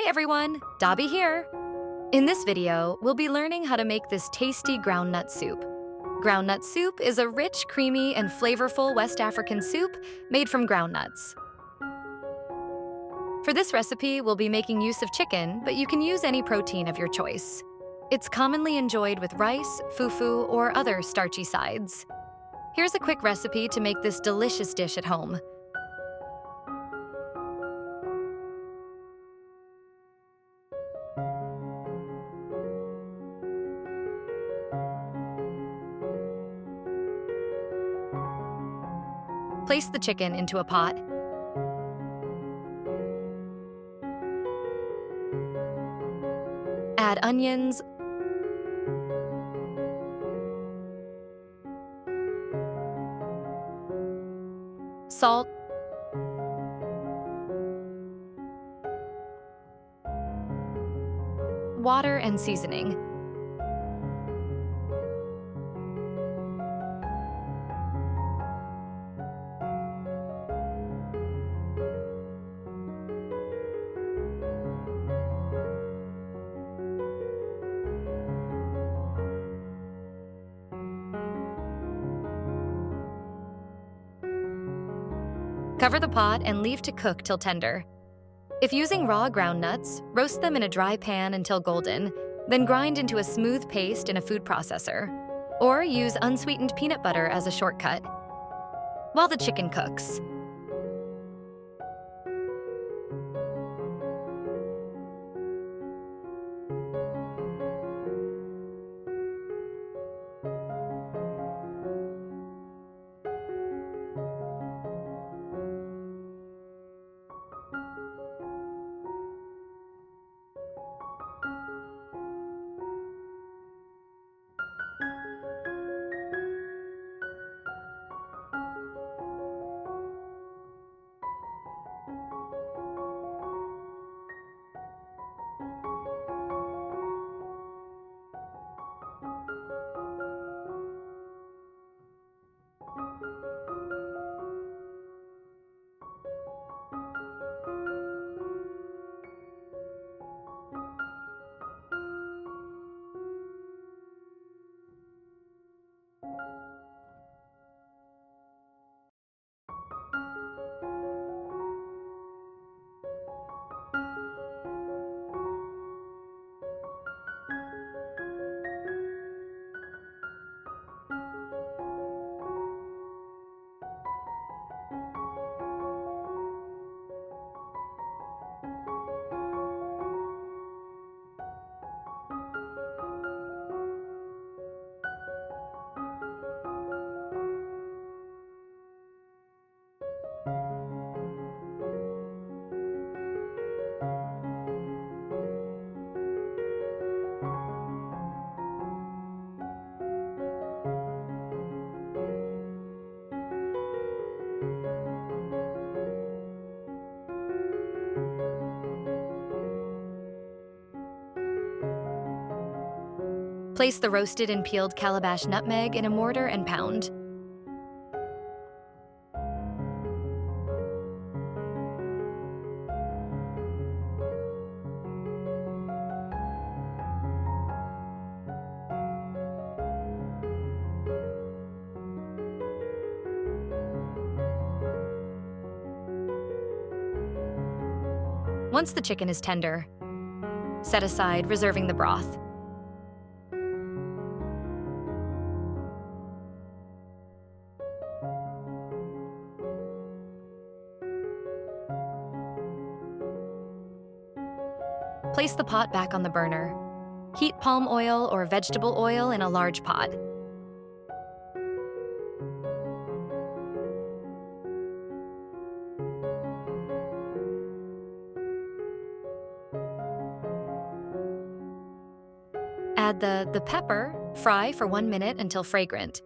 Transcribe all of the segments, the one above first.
Hi everyone, Dobby here. In this video, we'll be learning how to make this tasty groundnut soup. Groundnut soup is a rich, creamy, and flavorful West African soup made from groundnuts. For this recipe, we'll be making use of chicken, but you can use any protein of your choice. It's commonly enjoyed with rice, fufu, or other starchy sides. Here's a quick recipe to make this delicious dish at home. Place the chicken into a pot. Add onions, salt, water, and seasoning. Cover the pot and leave to cook till tender. If using raw groundnuts, roast them in a dry pan until golden, then grind into a smooth paste in a food processor. Or use unsweetened peanut butter as a shortcut. While the chicken cooks, place the roasted and peeled calabash nutmeg in a mortar and pound. Once the chicken is tender, set aside, reserving the broth. Place the pot back on the burner. Heat palm oil or vegetable oil in a large pot. Add the pepper, fry for 1 minute until fragrant.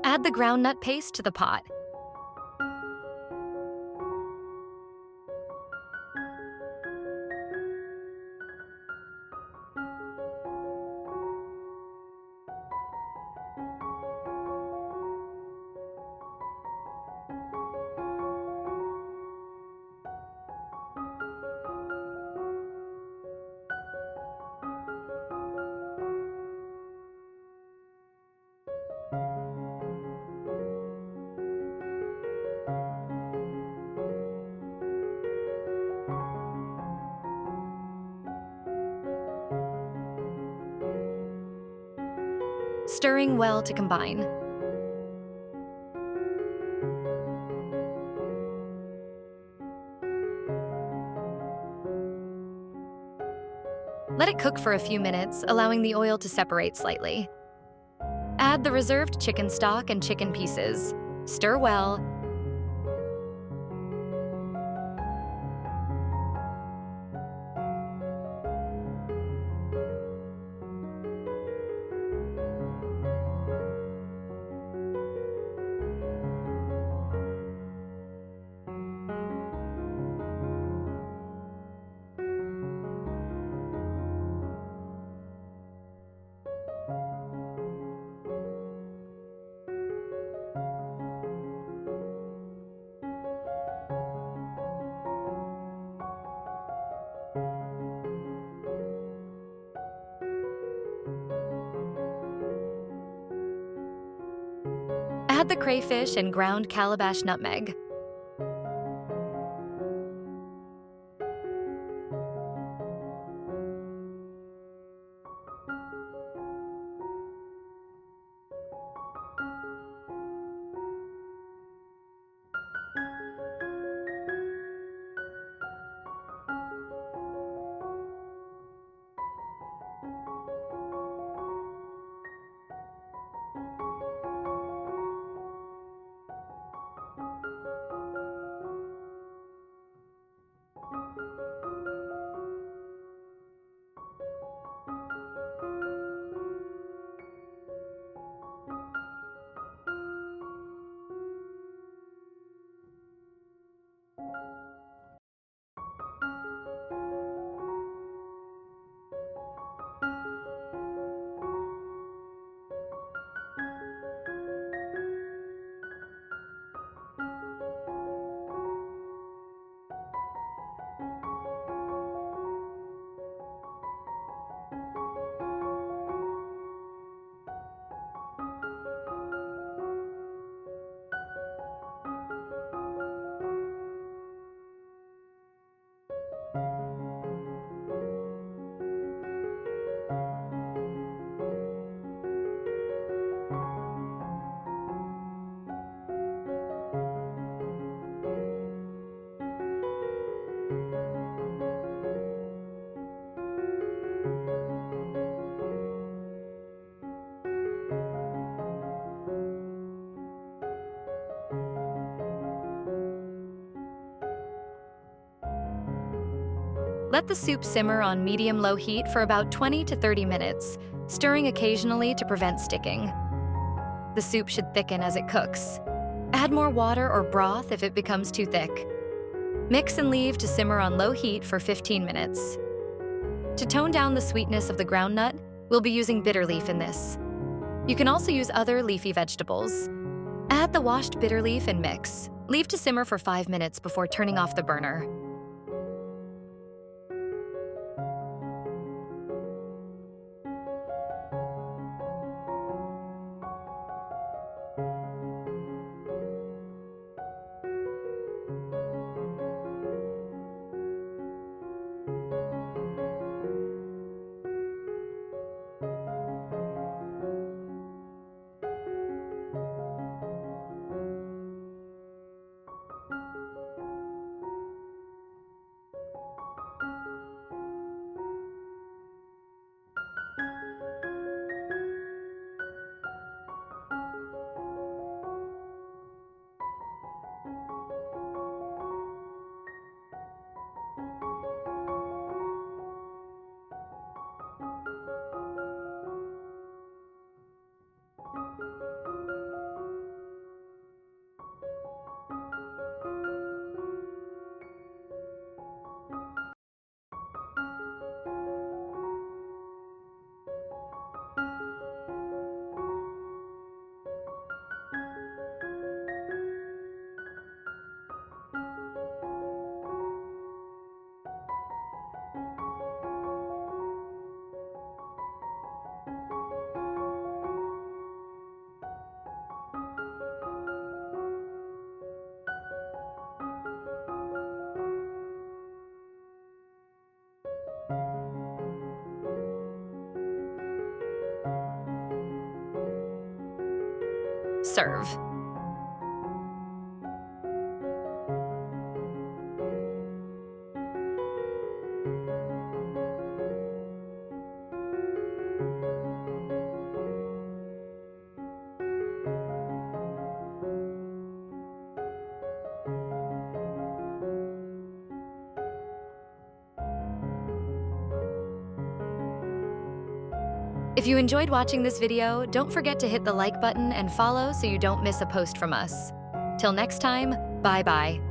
Add the ground nut paste to the pot. Stirring well to combine. Let it cook for a few minutes, allowing the oil to separate slightly. Add the reserved chicken stock and chicken pieces. Stir well. Add the crayfish and ground calabash nutmeg. Let the soup simmer on medium-low heat for about 20 to 30 minutes, stirring occasionally to prevent sticking. The soup should thicken as it cooks. Add more water or broth if it becomes too thick. Mix and leave to simmer on low heat for 15 minutes. To tone down the sweetness of the ground nut, we'll be using bitter leaf in this. You can also use other leafy vegetables. Add the washed bitter leaf and mix. Leave to simmer for 5 minutes before turning off the burner. serve. If you enjoyed watching this video, don't forget to hit the like button and follow so you don't miss a post from us. Till next time, bye-bye.